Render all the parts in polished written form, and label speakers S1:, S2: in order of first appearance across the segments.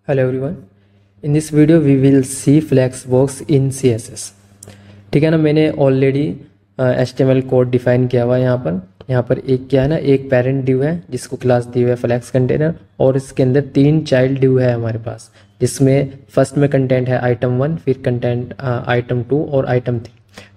S1: Hello everyone, in this video we will see flexbox in CSS। ठीक है ना। मैंने ऑलरेडी HTML कोड डिफाइन किया हुआ है। यहाँ पर एक क्या है ना, एक पेरेंट डिव है जिसको क्लास दी हुई है फ्लेक्स कंटेनर, और इसके अंदर 3 चाइल्ड डिव है हमारे पास, जिसमें फर्स्ट में कंटेंट है आइटम 1, फिर कंटेंट आइटम 2 और आइटम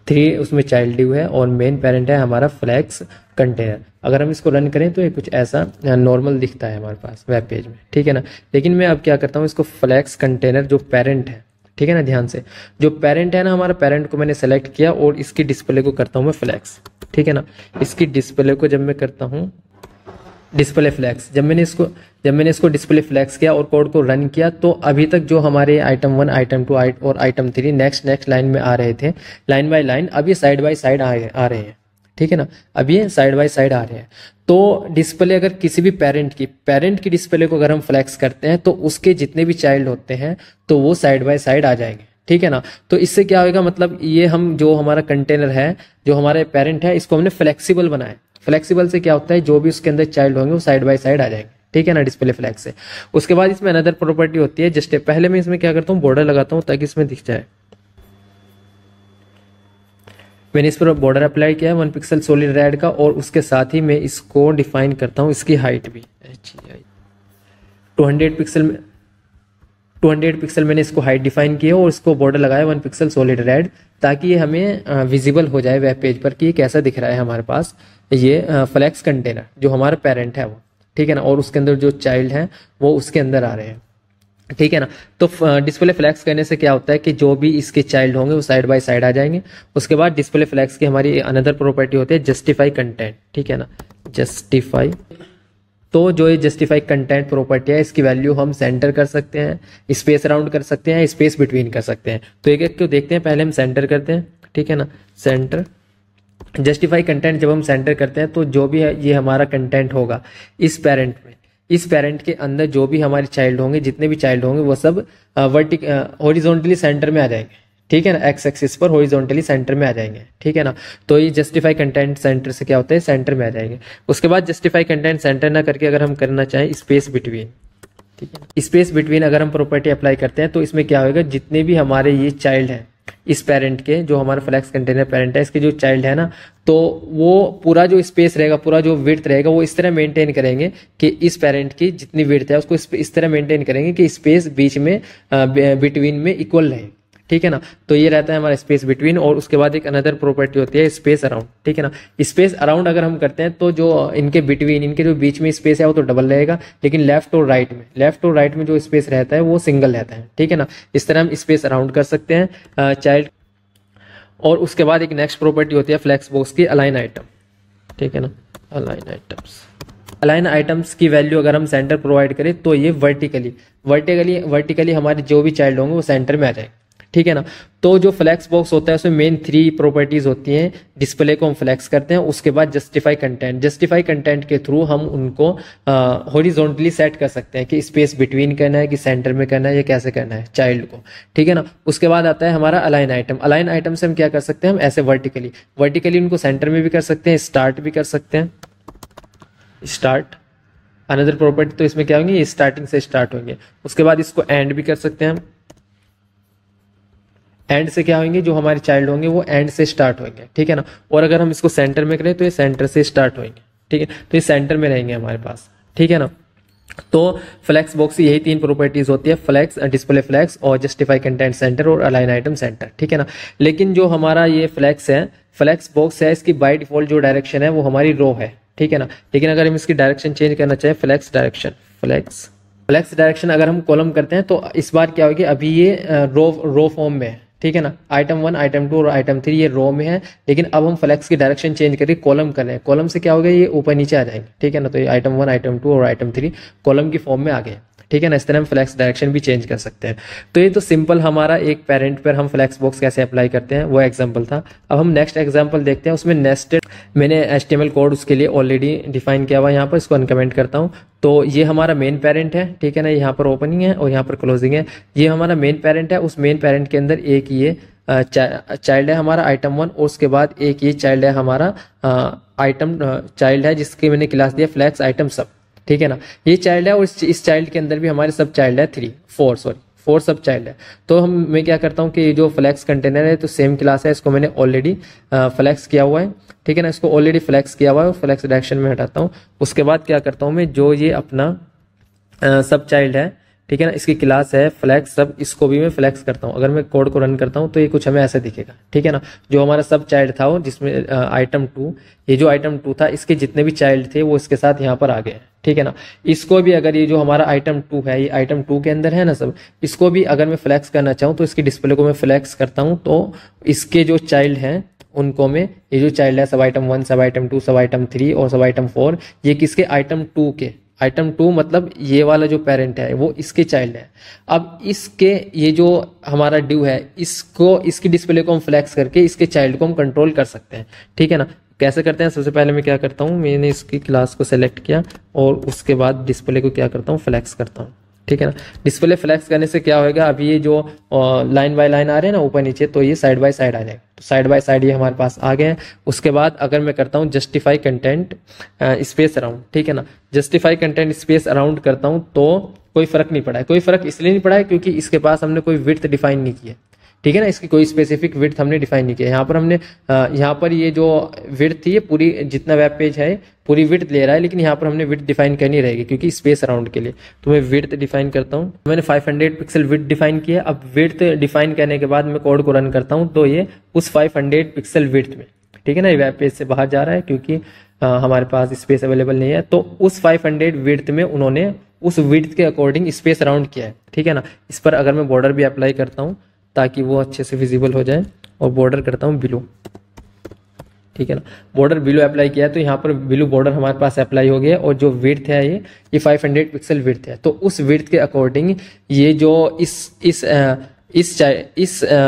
S1: 3 उसमें चाइल्ड डिव है, और मेन पेरेंट है हमारा फ्लेक्स कंटेनर। अगर हम इसको रन करें तो ये कुछ ऐसा नॉर्मल दिखता है हमारे पास वेब पेज में। ठीक है ना। लेकिन मैं अब क्या करता हूँ, इसको फ्लेक्स कंटेनर जो पेरेंट है, ठीक है ना, ध्यान से, जो पेरेंट है ना, हमारा पेरेंट को मैंने सेलेक्ट किया और इसकी डिस्प्ले को करता हूँ मैं फ्लेक्स। ठीक है ना। इसकी डिस्प्ले को जब मैं करता हूँ डिस्प्ले फ्लेक्स, जब मैंने इसको डिस्प्ले फ्लेक्स किया और कोड को रन किया, तो अभी तक जो हमारे आइटम 1, आइटम 2 और आइटम 3 नेक्स्ट लाइन में आ रहे थे, लाइन बाय लाइन, अब ये साइड बाय साइड आ रहे हैं। ठीक है ना। अब ये साइड बाय साइड आ रहे हैं। तो डिस्प्ले अगर किसी भी पेरेंट की डिस्प्ले को अगर हम फ्लेक्स करते हैं तो उसके जितने भी चाइल्ड होते हैं तो वो साइड बाय साइड आ जाएंगे। ठीक है ना। तो इससे क्या होगा, मतलब ये हम जो हमारा कंटेनर है, जो हमारे पेरेंट है, इसको हमने फ्लेक्सिबल बनाया। फ्लेक्सिबल से क्या होता है, जो भी उसके अंदर चाइल्ड होंगे वो साइड बाय साइड आ जाएंगे। ठीक है ना, डिस्प्ले फ्लेक्स से। उसके बाद इसमें अनदर प्रॉपर्टी होती है, जस्ट पहले मैं इसमें क्या करता हूँ, बॉर्डर लगाता हूँ ताकि इसमें दिख जाए। मैंने इस पर बॉर्डर अप्लाई किया है 1 पिक्सल सॉलिड रेड का, और उसके साथ ही मैं इसको डिफाइन करता हूँ इसकी हाइट भी 200 पिक्सल मैंने इसको हाइट डिफाइन की है, और इसको बॉर्डर लगाया 1 पिक्सल सॉलिड रेड, ताकि ये हमें विजिबल हो जाए वेब पेज पर कि ये कैसा दिख रहा है हमारे पास ये फ्लेक्स कंटेनर जो हमारा पेरेंट है वो। ठीक है ना। और उसके अंदर जो चाइल्ड है वो उसके अंदर आ रहे हैं। ठीक है ना। तो डिस्प्ले फ्लेक्स करने से क्या होता है कि जो भी इसके चाइल्ड होंगे वो साइड बाय साइड आ जाएंगे। उसके बाद डिस्प्ले फ्लेक्स की हमारी अनदर प्रॉपर्टी होती है जस्टिफाई कंटेंट। ठीक है ना, जस्टिफाई। तो जो ये जस्टिफाई कंटेंट प्रॉपर्टी है, इसकी वैल्यू हम सेंटर कर सकते हैं, स्पेस अराउंड कर सकते हैं, स्पेस बिटवीन कर सकते हैं। तो एक एक को देखते हैं। पहले हम सेंटर करते हैं। ठीक है ना, सेंटर। जस्टिफाई कंटेंट जब हम सेंटर करते हैं तो जो भी है ये हमारा कंटेंट होगा इस पेरेंट में, इस पेरेंट के अंदर जो भी हमारे चाइल्ड होंगे, जितने भी चाइल्ड होंगे वो सब हॉरिजॉन्टली सेंटर में आ जाएंगे। ठीक है ना, एक्स एक्सिस पर हॉरिजॉन्टली सेंटर में आ जाएंगे। ठीक है ना। तो ये जस्टिफाई कंटेंट सेंटर से क्या होता है, सेंटर में आ जाएंगे। उसके बाद जस्टिफाई कंटेंट सेंटर ना करके अगर हम करना चाहें स्पेस बिटवीन, ठीक है, स्पेस बिटवीन अगर हम प्रॉपर्टी अप्लाई करते हैं तो इसमें क्या होगा, जितने भी हमारे ये चाइल्ड हैं इस पेरेंट के, जो हमारा फ्लेक्स कंटेनर पेरेंट है, इसके जो चाइल्ड है ना, तो वो पूरा जो स्पेस रहेगा, पूरा जो विड्थ रहेगा, वो इस तरह मेंटेन करेंगे कि इस पेरेंट की जितनी विड्थ है उसको इस तरह मेंटेन करेंगे कि स्पेस बीच में बिटवीन में इक्वल रहे। ठीक है ना। तो ये रहता है हमारा स्पेस बिटवीन। और उसके बाद एक अनदर प्रॉपर्टी होती है स्पेस अराउंड। ठीक है ना। स्पेस अराउंड अगर हम करते हैं तो जो इनके बिटवीन, इनके जो बीच में स्पेस है वो तो डबल रहेगा, लेकिन लेफ्ट और राइट में जो स्पेस रहता है वो सिंगल रहता है। ठीक है ना। इस तरह हम स्पेस अराउंड कर सकते हैं चाइल्ड। और उसके बाद एक नेक्स्ट प्रॉपर्टी होती है फ्लेक्स बॉक्स की, अलाइन आइटम। ठीक है ना, अलाइन आइटम्स की वैल्यू अगर हम सेंटर प्रोवाइड करें तो ये वर्टिकली हमारे जो भी चाइल्ड होंगे वो सेंटर में आ जाएंगे। ठीक है ना। तो जो फ्लेक्स बॉक्स होता है उसमें मेन 3 प्रॉपर्टीज होती हैं। डिस्प्ले को हम फ्लेक्स करते हैं, उसके बाद जस्टिफाई कंटेंट के थ्रू हम उनको हॉरिजॉन्टली सेट कर सकते हैं कि स्पेस बिटवीन करना है कि सेंटर में करना है या कैसे करना है चाइल्ड को। ठीक है ना। उसके बाद आता है हमारा अलाइन आइटम से हम क्या कर सकते हैं, हम ऐसे वर्टिकली उनको सेंटर में भी कर सकते हैं, स्टार्ट भी कर सकते हैं। स्टार्ट अनदर प्रॉपर्टी, तो इसमें क्या होंगे, ये स्टार्टिंग से स्टार्ट होंगे। उसके बाद इसको एंड भी कर सकते हैं हम। एंड से क्या होंगे, जो हमारे चाइल्ड होंगे वो एंड से स्टार्ट होंगे। ठीक है ना। और अगर हम इसको सेंटर में करें तो ये सेंटर से स्टार्ट होंगे। ठीक है, तो ये सेंटर में रहेंगे हमारे पास। ठीक है ना। तो फ्लेक्स बॉक्स की यही 3 प्रॉपर्टीज होती है, फ्लेक्स, डिस्प्ले फ्लेक्स, और जस्टिफाई कंटेंट सेंटर, और अलाइन आइटम सेंटर। ठीक है ना। लेकिन जो हमारा ये फ्लेक्स बॉक्स है, इसकी बाय डिफॉल्ट जो डायरेक्शन है वो हमारी रो है। ठीक है ना। लेकिन अगर हम इसकी डायरेक्शन चेंज करना चाहें, फ्लेक्स डायरेक्शन अगर हम कॉलम करते हैं तो इस बार क्या होगी, अभी ये रो फॉर्म में है। ठीक है ना। आइटम 1, आइटम 2 और आइटम 3 ये रो में है, लेकिन अब हम फ्लेक्स की डायरेक्शन चेंज करके कॉलम कर रहे हैं। कॉलम से क्या होगा, ये ऊपर नीचे आ जाएंगे। ठीक है ना। तो ये आइटम 1, आइटम 2 और आइटम 3 कॉलम की फॉर्म में आ गए। ठीक है ना। इस तरह हम फ्लेक्स डायरेक्शन भी चेंज कर सकते हैं। तो ये तो सिंपल हमारा एक पेरेंट पर हम फ्लेक्स बॉक्स कैसे अप्लाई करते हैं वो एग्जांपल था। अब हम नेक्स्ट एग्जांपल देखते हैं। उसमें नेस्टेड, मैंने HTML कोड उसके लिए ऑलरेडी डिफाइन किया हुआ है। यहाँ पर इसको अनकमेंट करता हूँ। तो ये हमारा मेन पेरेंट है। ठीक है ना। यहाँ पर ओपनिंग है और यहाँ पर क्लोजिंग है। ये हमारा मेन पेरेंट है। उस मेन पेरेंट के अंदर एक ये चाइल्ड है हमारा आइटम 1, और उसके बाद एक ये चाइल्ड है हमारा आइटम चाइल्ड है जिसकी मैंने क्लास दिया फ्लेक्स आइटम सब। ठीक है ना। ये चाइल्ड है और इस चाइल्ड के अंदर भी हमारे सब चाइल्ड है 4 सब चाइल्ड है। तो मैं क्या करता हूँ कि ये जो फ्लेक्स कंटेनर है तो सेम क्लास है, इसको मैंने ऑलरेडी फ्लेक्स किया हुआ है, ठीक है ना। इसको ऑलरेडी फ्लेक्स किया हुआ है, फ्लेक्स डायरेक्शन में हटाता हूँ। उसके बाद क्या करता हूँ मैं, जो ये अपना सब चाइल्ड है, ठीक है ना, इसकी क्लास है फ्लेक्स सब, इसको भी मैं फ्लेक्स करता हूँ। अगर मैं कोड को रन करता हूँ तो ये कुछ हमें ऐसा दिखेगा, ठीक है ना। जो हमारा सब चाइल्ड था वो जिसमें आइटम 2, ये जो आइटम 2 था इसके जितने भी चाइल्ड थे वो इसके साथ यहाँ पर आ गए, ठीक है ना। इसको भी अगर ये जो हमारा आइटम 2 है, ये आइटम 2 के अंदर है ना सब, इसको भी अगर मैं फ्लेक्स करना चाहूँ तो इसकी डिस्प्ले को मैं फ्लेक्स करता हूँ, तो इसके जो चाइल्ड हैं उनको मैं, ये जो चाइल्ड है सब आइटम 1, सब आइटम 2, सब आइटम 3 और सब आइटम 4, ये किसके आइटम 2 के, आइटम 2 मतलब ये वाला जो पेरेंट है वो इसके चाइल्ड है। अब इसके ये जो हमारा ड्यू है, इसको, इसकी डिस्प्ले को हम फ्लेक्स करके इसके चाइल्ड को हम कंट्रोल कर सकते हैं, ठीक है ना। कैसे करते हैं, सबसे पहले मैं क्या करता हूँ, मैंने इसकी क्लास को सेलेक्ट किया और उसके बाद डिस्प्ले को क्या करता हूँ, फ्लेक्स करता हूँ, ठीक है ना। डिस्प्ले फ्लेक्स करने से क्या होगा, अभी ये जो लाइन बाय लाइन आ रहे हैं ना ऊपर नीचे, तो ये साइड बाय साइड आ जाएगा, तो साइड बाय साइड ये हमारे पास आ गए हैं। उसके बाद अगर मैं करता हूँ जस्टिफाई कंटेंट स्पेस अराउंड, ठीक है ना, जस्टिफाई कंटेंट स्पेस अराउंड करता हूँ तो कोई फर्क नहीं पड़ा है। कोई फर्क इसलिए नहीं पड़ा है क्योंकि इसके पास हमने कोई विड्थ डिफाइन नहीं की है, ठीक है ना। इसकी कोई स्पेसिफिक विड्थ हमने डिफाइन नहीं किया। यहाँ पर हमने यहाँ पर ये जो विड्थ थी, ये पूरी जितना वेब पेज है पूरी विड्थ ले रहा है, लेकिन यहाँ पर हमने विड्थ डिफाइन करनी रहेगी क्योंकि स्पेस अराउंड के लिए। तो मैं विड्थ डिफाइन करता हूँ, मैंने 500 पिक्सल विड्थ डिफाइन किया। अब विड्थ डिफाइन करने के बाद मैं कोड को रन करता हूँ तो ये उस 500 पिक्सल विड्थ में, ठीक है ना, ये वेब पेज से बाहर जा रहा है क्योंकि हमारे पास स्पेस अवेलेबल नहीं है। तो उस 500 विड्थ में उन्होंने उस विड्थ के अकॉर्डिंग स्पेस अराउंड किया है, ठीक है ना। इस पर अगर मैं बॉर्डर भी अप्लाई करता हूँ ताकि वो अच्छे से विजिबल हो जाए, और बॉर्डर करता हूँ ब्लू, ठीक है ना। बॉर्डर ब्लू अप्लाई किया है तो यहाँ पर ब्लू बॉर्डर हमारे पास अप्लाई हो गया, और जो विड्थ है ये 500 पिक्सल विड्थ है। तो उस विड्थ के अकॉर्डिंग ये जो इस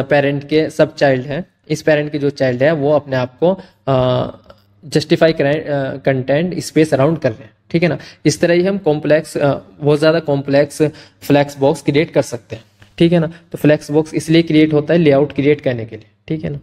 S1: पेरेंट के सब चाइल्ड है, इस पेरेंट के जो चाइल्ड है वो अपने आप को जस्टिफाई कंटेंट स्पेस अराउंड कर रहे हैं, ठीक है ना। इस तरह ही हम कॉम्प्लेक्स, बहुत ज़्यादा कॉम्प्लेक्स फ्लेक्स बॉक्स क्रिएट कर सकते हैं, ठीक है ना। तो फ्लेक्स बॉक्स इसलिए क्रिएट होता है लेआउट क्रिएट करने के लिए, ठीक है ना।